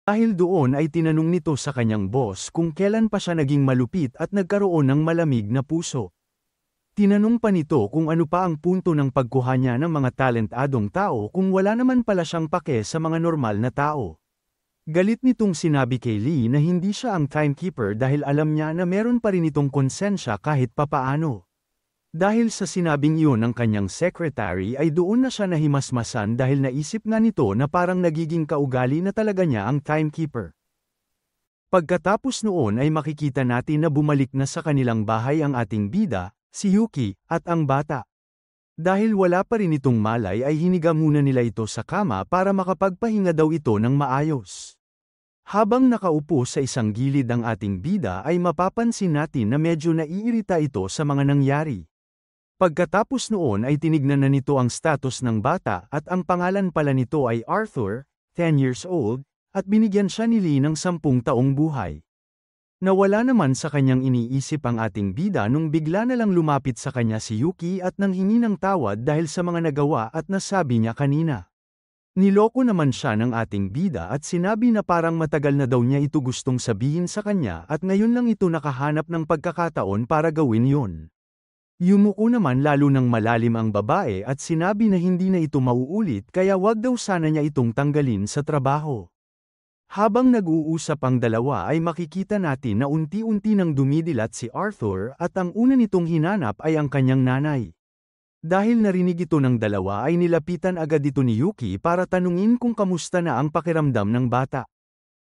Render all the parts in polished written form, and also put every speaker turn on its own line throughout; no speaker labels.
Dahil doon ay tinanong nito sa kanyang boss kung kailan pa siya naging malupit at nagkaroon ng malamig na puso. Tinanong pa nito kung ano pa ang punto ng pagkuha niya ng mga talentadong tao kung wala naman pala siyang pake sa mga normal na tao. Galit nitong sinabi kay Lee na hindi siya ang timekeeper dahil alam niya na meron pa rin itong konsensya kahit papaano. Dahil sa sinabing iyon ng kanyang secretary ay doon na siya nahimasmasan dahil naisip nga nito na parang nagiging kaugali na talaga niya ang timekeeper. Pagkatapos noon ay makikita natin na bumalik na sa kanilang bahay ang ating bida, si Yuki, at ang bata. Dahil wala pa rin itong malay ay hiniga muna nila ito sa kama para makapagpahinga daw ito ng maayos. Habang nakaupo sa isang gilid ang ating bida ay mapapansin natin na medyo naiirita ito sa mga nangyari. Pagkatapos noon ay tinignan na nito ang status ng bata at ang pangalan pala nito ay Arthur, 10 years old, at binigyan siya ni Lee ng 10 taong buhay. Nawala naman sa kanyang iniisip ang ating bida nung bigla na lang lumapit sa kanya si Yuki at nanghingi ng tawad dahil sa mga nagawa at nasabi niya kanina. Niloko naman siya ng ating bida at sinabi na parang matagal na daw niya ito gustong sabihin sa kanya at ngayon lang ito nakahanap ng pagkakataon para gawin yun. Yumuko naman lalo ng malalim ang babae at sinabi na hindi na ito mauulit kaya wag daw sana niya itong tanggalin sa trabaho. Habang nag-uusap ang dalawa ay makikita natin na unti-unti nang dumidilat si Arthur at ang una nitong hinanap ay ang kanyang nanay. Dahil narinig ito ng dalawa ay nilapitan agad ito ni Yuki para tanungin kung kamusta na ang pakiramdam ng bata.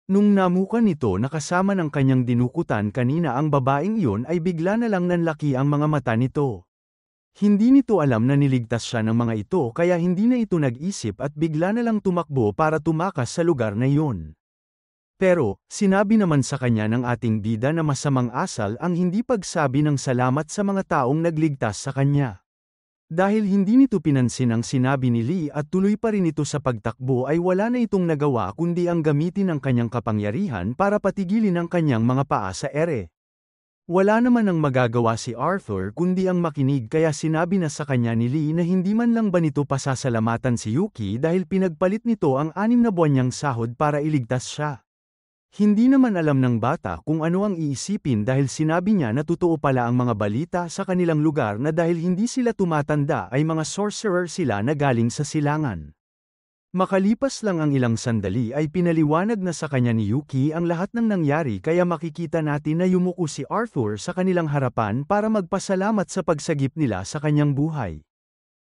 Nung namukan nito na kasama ng kanyang dinukutan kanina ang babaeng iyon ay bigla na lang nanlaki ang mga mata nito. Hindi nito alam na niligtas siya ng mga ito kaya hindi na ito nag-isip at bigla na lang tumakbo para tumakas sa lugar na iyon. Pero, sinabi naman sa kanya ng ating bida na masamang asal ang hindi pagsabi ng salamat sa mga taong nagligtas sa kanya. Dahil hindi nito pinansin ang sinabi ni Lee at tuloy pa rin ito sa pagtakbo ay wala na itong nagawa kundi ang gamitin ang kanyang kapangyarihan para patigilin ang kanyang mga paa sa ere. Wala naman ang magagawa si Arthur kundi ang makinig kaya sinabi na sa kanya ni Lee na hindi man lang ba nito pasasalamatan si Yuki dahil pinagpalit nito ang 6 na buwan niyang sahod para iligtas siya. Hindi naman alam ng bata kung ano ang iisipin dahil sinabi niya na totoo pala ang mga balita sa kanilang lugar na dahil hindi sila tumatanda ay mga sorcerer sila na galing sa silangan. Makalipas lang ang ilang sandali ay pinaliwanag na sa kanya ni Yuki ang lahat ng nangyari kaya makikita natin na yumuko si Arthur sa kanilang harapan para magpasalamat sa pagsagip nila sa kanyang buhay.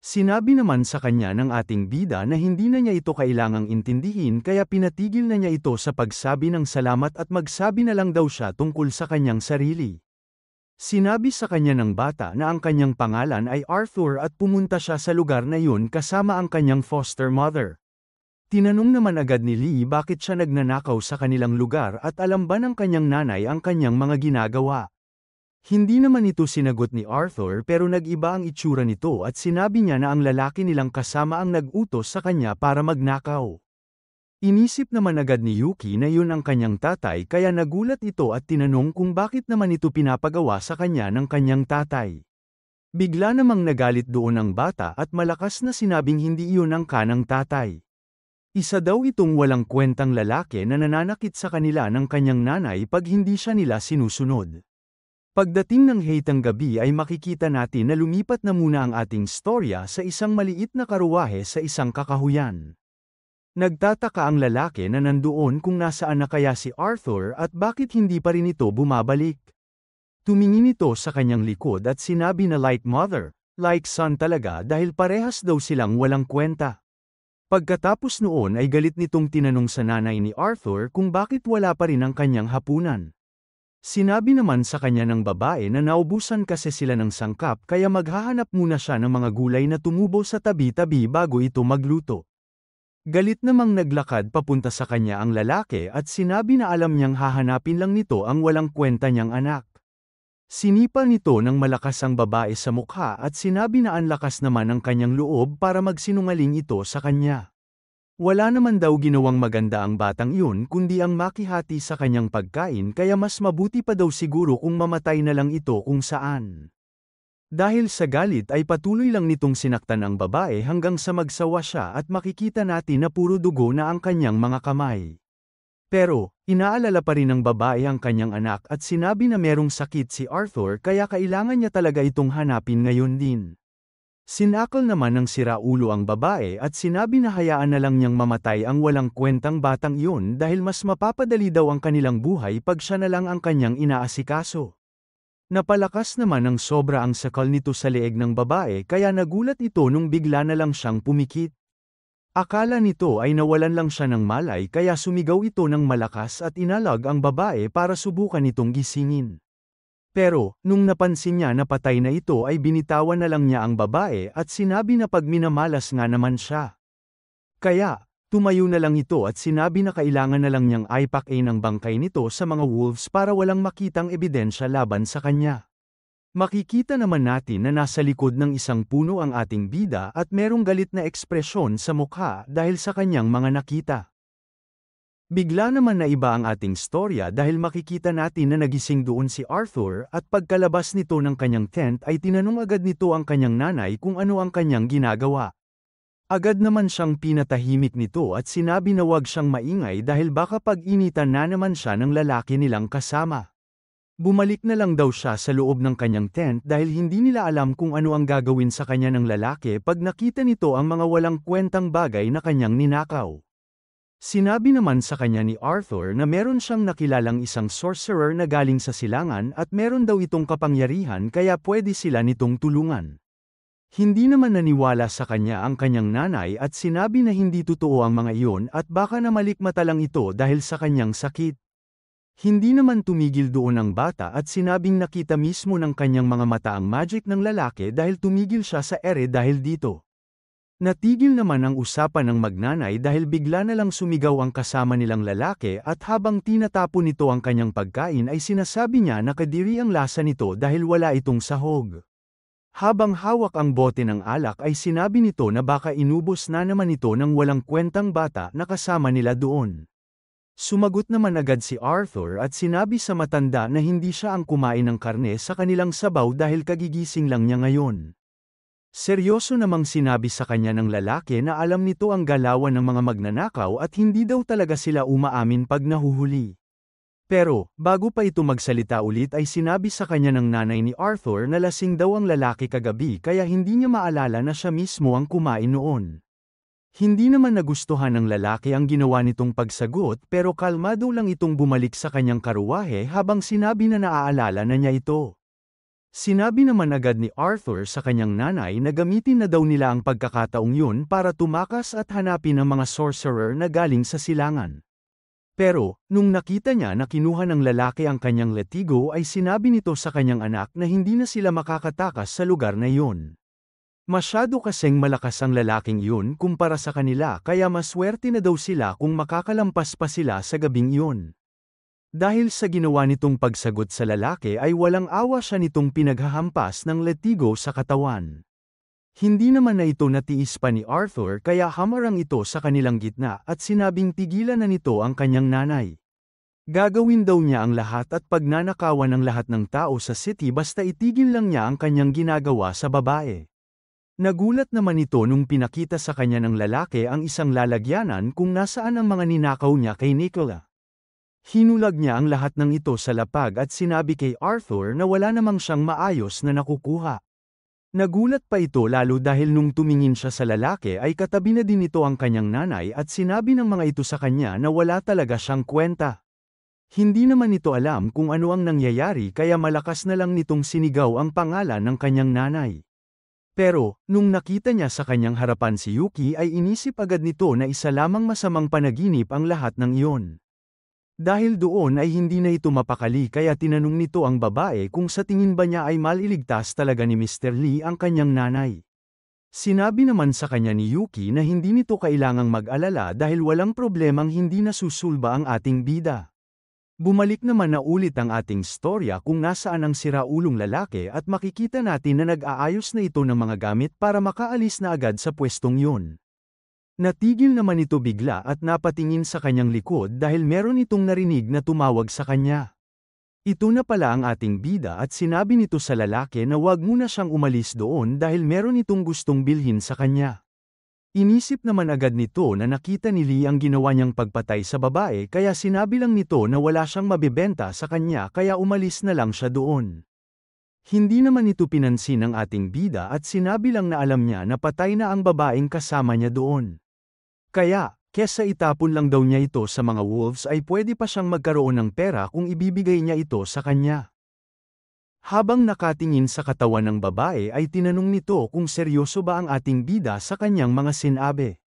Sinabi naman sa kanya ng ating bida na hindi na niya ito kailangang intindihin kaya pinatigil na niya ito sa pagsabi ng salamat at magsabi na lang daw siya tungkol sa kanyang sarili. Sinabi sa kanya ng bata na ang kanyang pangalan ay Arthur at pumunta siya sa lugar na yun kasama ang kanyang foster mother. Tinanong naman agad ni Lee bakit siya nagnanakaw sa kanilang lugar at alam ba ng kanyang nanay ang kanyang mga ginagawa. Hindi naman ito sinagot ni Arthur pero nag-iba ang itsura nito at sinabi niya na ang lalaki nilang kasama ang nag-utos sa kanya para magnakaw. Inisip naman agad ni Yuki na yun ang kanyang tatay kaya nagulat ito at tinanong kung bakit naman ito pinapagawa sa kanya ng kanyang tatay. Bigla namang nagalit doon ang bata at malakas na sinabing hindi iyon ang kanang tatay. Isa daw itong walang kwentang lalaki na nananakit sa kanila ng kanyang nanay pag hindi siya nila sinusunod. Pagdating ng hating gabi ay makikita natin na lumipat na muna ang ating storya sa isang maliit na karuwahe sa isang kakahuyan. Nagtataka ang lalaki na nandoon kung nasaan na kaya si Arthur at bakit hindi pa rin ito bumabalik. Tumingin ito sa kanyang likod at sinabi na like mother, like son talaga dahil parehas daw silang walang kwenta. Pagkatapos noon ay galit nitong tinanong sa nanay ni Arthur kung bakit wala pa rin ang kanyang hapunan. Sinabi naman sa kanya ng babae na naubusan kasi sila ng sangkap kaya maghahanap muna siya ng mga gulay na tumubo sa tabi-tabi bago ito magluto. Galit namang naglakad papunta sa kanya ang lalaki at sinabi na alam niyang hahanapin lang nito ang walang kwenta niyang anak. Sinipa nito ng malakas ang babae sa mukha at sinabi na ang lakas naman ang kanyang loob para magsinungaling ito sa kanya. Wala naman daw ginawang maganda ang batang iyon kundi ang makihati sa kanyang pagkain kaya mas mabuti pa daw siguro kung mamatay na lang ito kung saan. Dahil sa galit ay patuloy lang nitong sinaktan ang babae hanggang sa magsawa siya at makikita natin na puro dugo na ang kanyang mga kamay. Pero, inaalala pa rin ng babae ang kanyang anak at sinabi na merong sakit si Arthur kaya kailangan niya talaga itong hanapin ngayon din. Sinakal naman ng siraulo ang babae at sinabi na hayaan na lang niyang mamatay ang walang kwentang batang iyon dahil mas mapapadali daw ang kanilang buhay pag siya na lang ang kanyang inaasikaso. Napalakas naman ng sobra ang sakal nito sa leeg ng babae kaya nagulat ito nung bigla na lang siyang pumikit. Akala nito ay nawalan lang siya ng malay kaya sumigaw ito ng malakas at inalag ang babae para subukan itong gisingin. Pero, nung napansin niya na patay na ito ay binitawan na lang niya ang babae at sinabi na pag minamalas nga naman siya. Kaya, tumayo na lang ito at sinabi na kailangan na lang niyang ipack-in ang bangkay nito sa mga wolves para walang makitang ebidensya laban sa kanya. Makikita naman natin na nasa likod ng isang puno ang ating bida at merong galit na ekspresyon sa mukha dahil sa kanyang mga nakita. Bigla naman na iba ang ating storya dahil makikita natin na nagising doon si Arthur at pagkalabas nito ng kanyang tent ay tinanong agad nito ang kanyang nanay kung ano ang kanyang ginagawa. Agad naman siyang pinatahimik nito at sinabi na huwag siyang maingay dahil baka pag-initan na naman siya ng lalaki nilang kasama. Bumalik na lang daw siya sa loob ng kanyang tent dahil hindi nila alam kung ano ang gagawin sa kanya ng lalaki pag nakita nito ang mga walang kwentang bagay na kanyang ninakaw. Sinabi naman sa kanya ni Arthur na meron siyang nakilalang isang sorcerer na galing sa silangan at meron daw itong kapangyarihan kaya pwede sila nitong tulungan. Hindi naman naniwala sa kanya ang kanyang nanay at sinabi na hindi totoo ang mga iyon at baka na malikmata lang ito dahil sa kanyang sakit. Hindi naman tumigil doon ang bata at sinabing nakita mismo ng kanyang mga mata ang magic ng lalaki dahil tumigil siya sa ere dahil dito. Natigil naman ang usapan ng magnanay dahil bigla na lang sumigaw ang kasama nilang lalaki at habang tinatapon nito ang kanyang pagkain ay sinasabi niya na kadiri ang lasa nito dahil wala itong sahog. Habang hawak ang bote ng alak ay sinabi nito na baka inubos na naman ito ng walang kwentang bata na kasama nila doon. Sumagot naman agad si Arthur at sinabi sa matanda na hindi siya ang kumain ng karne sa kanilang sabaw dahil kagigising lang niya ngayon. Seryoso namang sinabi sa kanya ng lalaki na alam nito ang galawan ng mga magnanakaw at hindi daw talaga sila umaamin pag nahuhuli. Pero, bago pa ito magsalita ulit ay sinabi sa kanya ng nanay ni Arthur na lasing daw ang lalaki kagabi kaya hindi niya maalala na siya mismo ang kumain noon. Hindi naman nagustuhan ng lalaki ang ginawa nitong pagsagot pero kalmado lang itong bumalik sa kanyang karuwahe habang sinabi na naaalala na niya ito. Sinabi naman agad ni Arthur sa kanyang nanay na gamitin na daw nila ang pagkakataong yun para tumakas at hanapin ang mga sorcerer na galing sa silangan. Pero, nung nakita niya na kinuha ng lalaki ang kanyang latigo ay sinabi nito sa kanyang anak na hindi na sila makakatakas sa lugar na yun. Masyado kasing malakas ang lalaking iyon kumpara sa kanila kaya maswerte na daw sila kung makakalampas pa sila sa gabing iyon. Dahil sa ginawa nitong pagsagot sa lalaki ay walang awa siya nitong pinaghahampas ng latigo sa katawan. Hindi naman na ito natiis pa ni Arthur kaya hamarang ito sa kanilang gitna at sinabing tigilan na nito ang kanyang nanay. Gagawin daw niya ang lahat at pagnanakawan ng lahat ng tao sa city basta itigil lang niya ang kanyang ginagawa sa babae. Nagulat naman ito nung pinakita sa kanya ng lalaki ang isang lalagyanan kung nasaan ang mga ninakaw niya kay Nicola. Hinulag niya ang lahat ng ito sa lapag at sinabi kay Arthur na wala namang siyang maayos na nakukuha. Nagulat pa ito lalo dahil nung tumingin siya sa lalaki ay katabi na din ito ang kanyang nanay at sinabi ng mga ito sa kanya na wala talaga siyang kwenta. Hindi naman ito alam kung ano ang nangyayari kaya malakas na lang nitong sinigaw ang pangalan ng kanyang nanay. Pero, nung nakita niya sa kanyang harapan si Yuki ay inisip agad nito na isa lamang masamang panaginip ang lahat ng iyon. Dahil doon ay hindi na ito mapakali kaya tinanong nito ang babae kung sa tingin ba niya ay maliligtas talaga ni Mr. Lee ang kanyang nanay. Sinabi naman sa kanya ni Yuki na hindi nito kailangang mag-alala dahil walang problemang hindi nasusulba ang ating bida. Bumalik naman na ulit ang ating storya kung nasaan ang siraulong lalaki at makikita natin na nag-aayos na ito ng mga gamit para makaalis na agad sa pwestong yun. Natigil naman ito bigla at napatingin sa kanyang likod dahil meron itong narinig na tumawag sa kanya. Ito na pala ang ating bida at sinabi nito sa lalaki na wag muna siyang umalis doon dahil meron itong gustong bilhin sa kanya. Inisip naman agad nito na nakita ni Lee ang ginawa niyang pagpatay sa babae kaya sinabi lang nito na wala siyang mabibenta sa kanya kaya umalis na lang siya doon. Hindi naman ito pinansin ng ating bida at sinabi lang na alam niya na patay na ang babaeng kasama niya doon. Kaya, kesa itapon lang daw niya ito sa mga wolves ay pwede pa siyang magkaroon ng pera kung ibibigay niya ito sa kanya. Habang nakatingin sa katawan ng babae ay tinanong nito kung seryoso ba ang ating bida sa kanyang mga sinabi.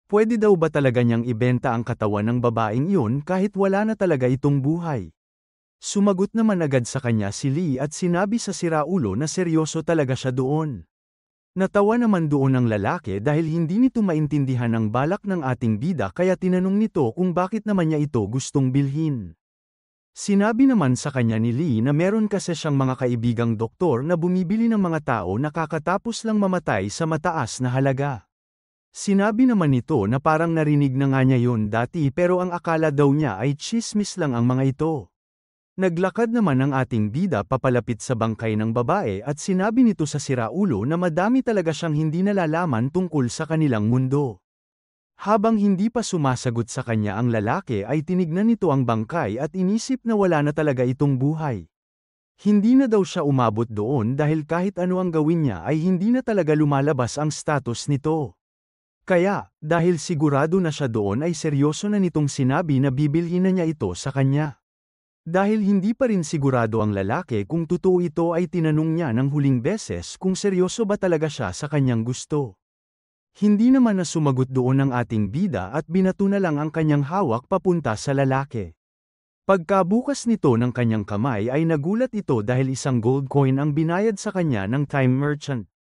Pwede daw ba talaga niyang ibenta ang katawan ng babaeng iyon kahit wala na talaga itong buhay? Sumagot naman agad sa kanya si Lee at sinabi sa siraulo na seryoso talaga siya doon. Natawa naman doon ang lalaki dahil hindi nito maintindihan ang balak ng ating bida kaya tinanong nito kung bakit naman niya ito gustong bilhin. Sinabi naman sa kanya ni Lee na meron kasi siyang mga kaibigang doktor na bumibili ng mga tao na kakatapos lang mamatay sa mataas na halaga. Sinabi naman nito na parang narinig na nga niya yun dati pero ang akala daw niya ay tsismis lang ang mga ito. Naglakad naman ang ating bida papalapit sa bangkay ng babae at sinabi nito sa siraulo na madami talaga siyang hindi nalalaman tungkol sa kanilang mundo. Habang hindi pa sumasagot sa kanya ang lalaki ay tinignan nito ang bangkay at inisip na wala na talaga itong buhay. Hindi na daw siya umabot doon dahil kahit ano ang gawin niya ay hindi na talaga lumalabas ang status nito. Kaya, dahil sigurado na siya doon ay seryoso na nitong sinabi na bibilhin na niya ito sa kanya. Dahil hindi pa rin sigurado ang lalaki kung totoo ito ay tinanong niya ng huling beses kung seryoso ba talaga siya sa kanyang gusto. Hindi naman na sumagot doon ang ating bida at binato na lang ang kanyang hawak papunta sa lalaki. Pagkabukas nito ng kanyang kamay ay nagulat ito dahil isang gold coin ang binayad sa kanya ng time merchant.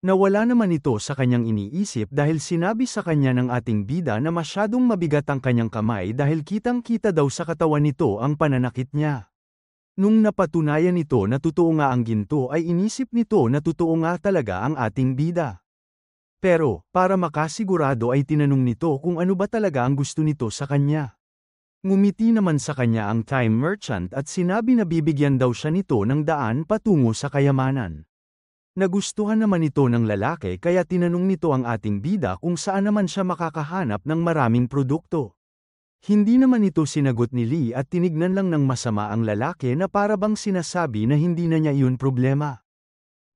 Nawala naman ito sa kanyang iniisip dahil sinabi sa kanya ng ating bida na masyadong mabigat ang kanyang kamay dahil kitang-kita daw sa katawan nito ang pananakit niya. Nung napatunayan nito na totoo nga ang ginto ay inisip nito na totoo nga talaga ang ating bida. Pero, para makasigurado ay tinanong nito kung ano ba talaga ang gusto nito sa kanya. Ngumiti naman sa kanya ang time merchant at sinabi na bibigyan daw siya nito ng daan patungo sa kayamanan. Nagustuhan naman ito ng lalaki kaya tinanong nito ang ating bida kung saan naman siya makakahanap ng maraming produkto. Hindi naman ito sinagot ni Lee at tinignan lang ng masama ang lalaki na para bang sinasabi na hindi na niya iyon problema.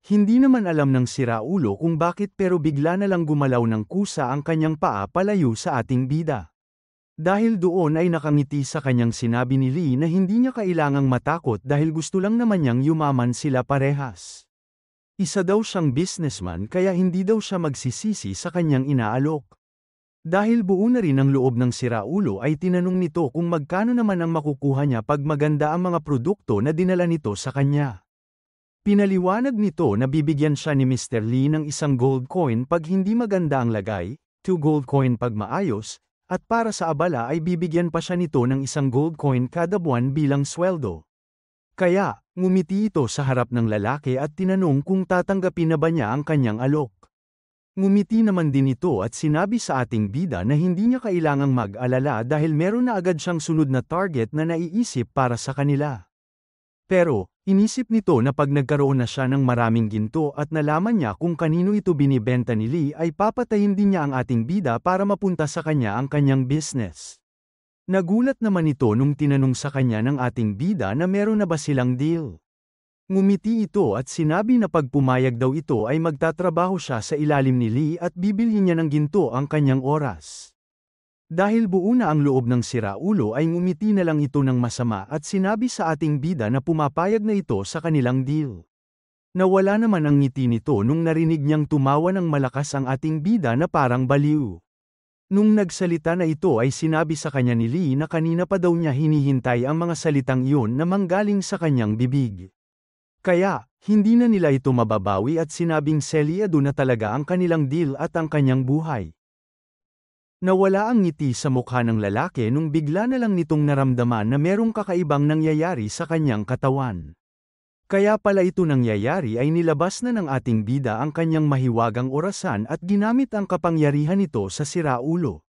Hindi naman alam ng siraulo kung bakit pero bigla na lang gumalaw ng kusa ang kanyang paa palayo sa ating bida. Dahil doon ay nakangiti sa kanyang sinabi ni Lee na hindi niya kailangang matakot dahil gusto lang naman niyang yumaman sila parehas. Isa daw siyang businessman kaya hindi daw siya magsisisi sa kanyang inaalok. Dahil buo na rin ang loob ng siraulo ay tinanong nito kung magkano naman ang makukuha niya pag maganda ang mga produkto na dinala nito sa kanya. Pinaliwanag nito na bibigyan siya ni Mr. Lee ng isang gold coin pag hindi maganda ang lagay, 2 gold coin pag maayos, at para sa abala ay bibigyan pa siya nito ng isang gold coin kada buwan bilang sweldo. Kaya, ngumiti ito sa harap ng lalaki at tinanong kung tatanggapin na ba niya ang kanyang alok. Ngumiti naman din ito at sinabi sa ating bida na hindi niya kailangang mag-alala dahil meron na agad siyang sunod na target na naiisip para sa kanila. Pero, inisip nito na pag nagkaroon na siya ng maraming ginto at nalaman niya kung kanino ito binibenta ni Lee ay papatayin din niya ang ating bida para mapunta sa kanya ang kanyang business. Nagulat naman ito nung tinanong sa kanya ng ating bida na meron na ba silang deal. Ngumiti ito at sinabi na pag pumayag daw ito ay magtatrabaho siya sa ilalim ni Lee at bibilhin niya ng ginto ang kanyang oras. Dahil buo na ang loob ng siraulo ay ngumiti na lang ito ng masama at sinabi sa ating bida na pumapayag na ito sa kanilang deal. Nawala naman ang ngiti nito nung narinig niyang tumawa ng malakas ang ating bida na parang baliw. Nung nagsalita na ito ay sinabi sa kanya ni Lee na kanina pa daw niya hinihintay ang mga salitang iyon na manggaling sa kanyang bibig. Kaya, hindi na nila ito mababawi at sinabing selyado na talaga ang kanilang deal at ang kanyang buhay. Nawala ang ngiti sa mukha ng lalaki nung bigla na lang nitong naramdaman na merong kakaibang nangyayari sa kanyang katawan. Kaya pala ito nangyayari ay nilabas na ng ating bida ang kanyang mahiwagang orasan at ginamit ang kapangyarihan nito sa siraulo.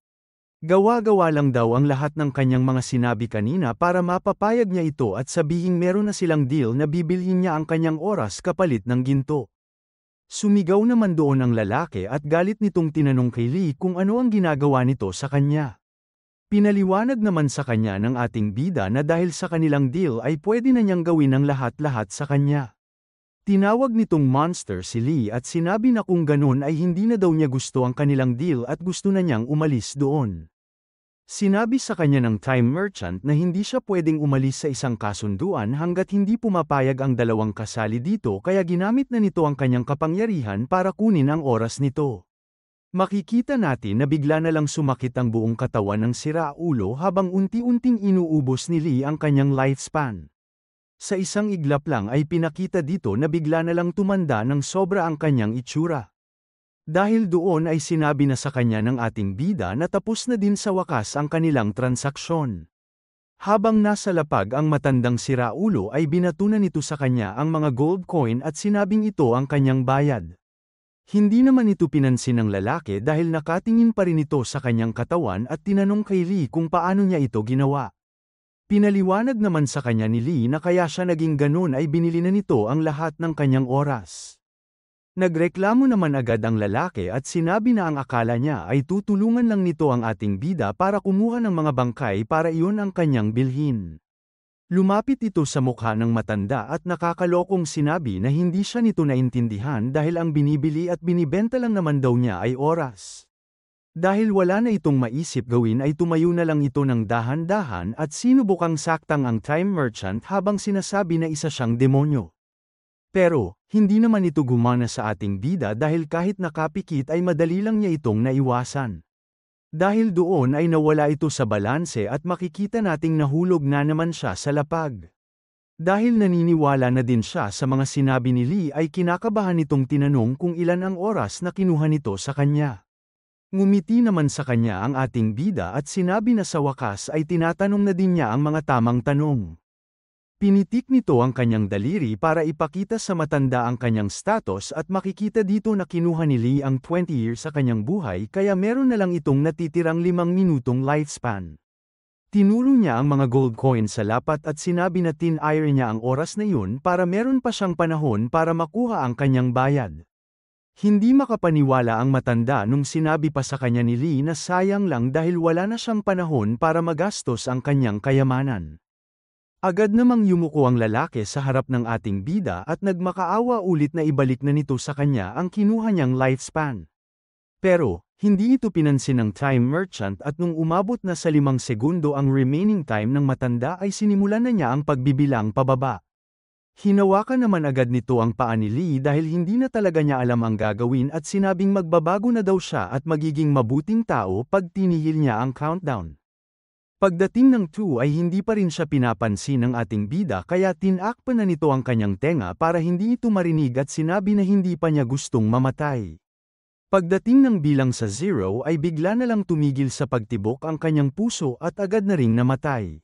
Gawa-gawa lang daw ang lahat ng kanyang mga sinabi kanina para mapapayag niya ito at sabihing meron na silang deal na bibilhin niya ang kanyang oras kapalit ng ginto. Sumigaw naman doon ang lalaki at galit nitong tinanong kay Lee kung ano ang ginagawa nito sa kanya. Pinaliwanag naman sa kanya ng ating bida na dahil sa kanilang deal ay pwede na niyang gawin ang lahat-lahat sa kanya. Tinawag nitong monster si Lee at sinabi na kung ganun ay hindi na daw niya gusto ang kanilang deal at gusto na niyang umalis doon. Sinabi sa kanya ng time merchant na hindi siya pwedeng umalis sa isang kasunduan hanggat hindi pumapayag ang dalawang kasali dito kaya ginamit na nito ang kanyang kapangyarihan para kunin ang oras nito. Makikita natin na bigla na lang sumakit ang buong katawan ng siraulo habang unti-unting inuubos ni Lee ang kanyang lifespan. Sa isang iglap lang ay pinakita dito na bigla na lang tumanda ng sobra ang kanyang itsura. Dahil doon ay sinabi na sa kanya ng ating bida na tapos na din sa wakas ang kanilang transaksyon. Habang nasa lapag ang matandang siraulo ay binatunan nito sa kanya ang mga gold coin at sinabing ito ang kanyang bayad. Hindi naman ito pinansin ng lalaki dahil nakatingin pa rin ito sa kanyang katawan at tinanong kay Lee kung paano niya ito ginawa. Pinaliwanag naman sa kanya ni Lee na kaya siya naging ganun ay binili na nito ang lahat ng kanyang oras. Nagreklamo naman agad ang lalaki at sinabi na ang akala niya ay tutulungan lang nito ang ating bida para kumuha ng mga bangkay para iyon ang kanyang bilhin. Lumapit ito sa mukha ng matanda at nakakalokong sinabi na hindi siya nito naintindihan dahil ang binibili at binibenta lang naman daw niya ay oras. Dahil wala na itong maisip gawin ay tumayo na lang ito ng dahan-dahan at sinubukang saktang ang time merchant habang sinasabi na isa siyang demonyo. Pero, hindi naman ito gumana sa ating bida dahil kahit nakapikit ay madali lang niya itong naiwasan. Dahil doon ay nawala ito sa balanse at makikita nating nahulog na naman siya sa lapag. Dahil naniniwala na din siya sa mga sinabi ni Lee ay kinakabahan itong tinanong kung ilan ang oras na kinuha nito sa kanya. Ngumiti naman sa kanya ang ating bida at sinabi na sa wakas ay tinatanong na din niya ang mga tamang tanong. Pinitik nito ang kanyang daliri para ipakita sa matanda ang kanyang status at makikita dito na kinuha ni Lee ang 20 years sa kanyang buhay kaya meron na lang itong natitirang 5 minutong lifespan. Tinuro niya ang mga gold coin sa lapat at sinabi na tin-ire niya ang oras na yun para meron pa siyang panahon para makuha ang kanyang bayad. Hindi makapaniwala ang matanda nung sinabi pa sa kanya ni Lee na sayang lang dahil wala na siyang panahon para magastos ang kanyang kayamanan. Agad namang yumuko ang lalaki sa harap ng ating bida at nagmakaawa ulit na ibalik na nito sa kanya ang kinuha niyang lifespan. Pero, hindi ito pinansin ng time merchant at nung umabot na sa 5 segundo ang remaining time ng matanda ay sinimulan na niya ang pagbibilang pababa. Hinawakan naman agad nito ang paa ni Lee dahil hindi na talaga niya alam ang gagawin at sinabing magbabago na daw siya at magiging mabuting tao pag tinihil niya ang countdown. Pagdating ng 2 ay hindi pa rin siya pinapansin ng ating bida kaya tinakpan na nito ang kanyang tenga para hindi ito marinig at sinabi na hindi pa niya gustong mamatay. Pagdating ng bilang sa 0 ay bigla na lang tumigil sa pagtibok ang kanyang puso at agad na ring namatay.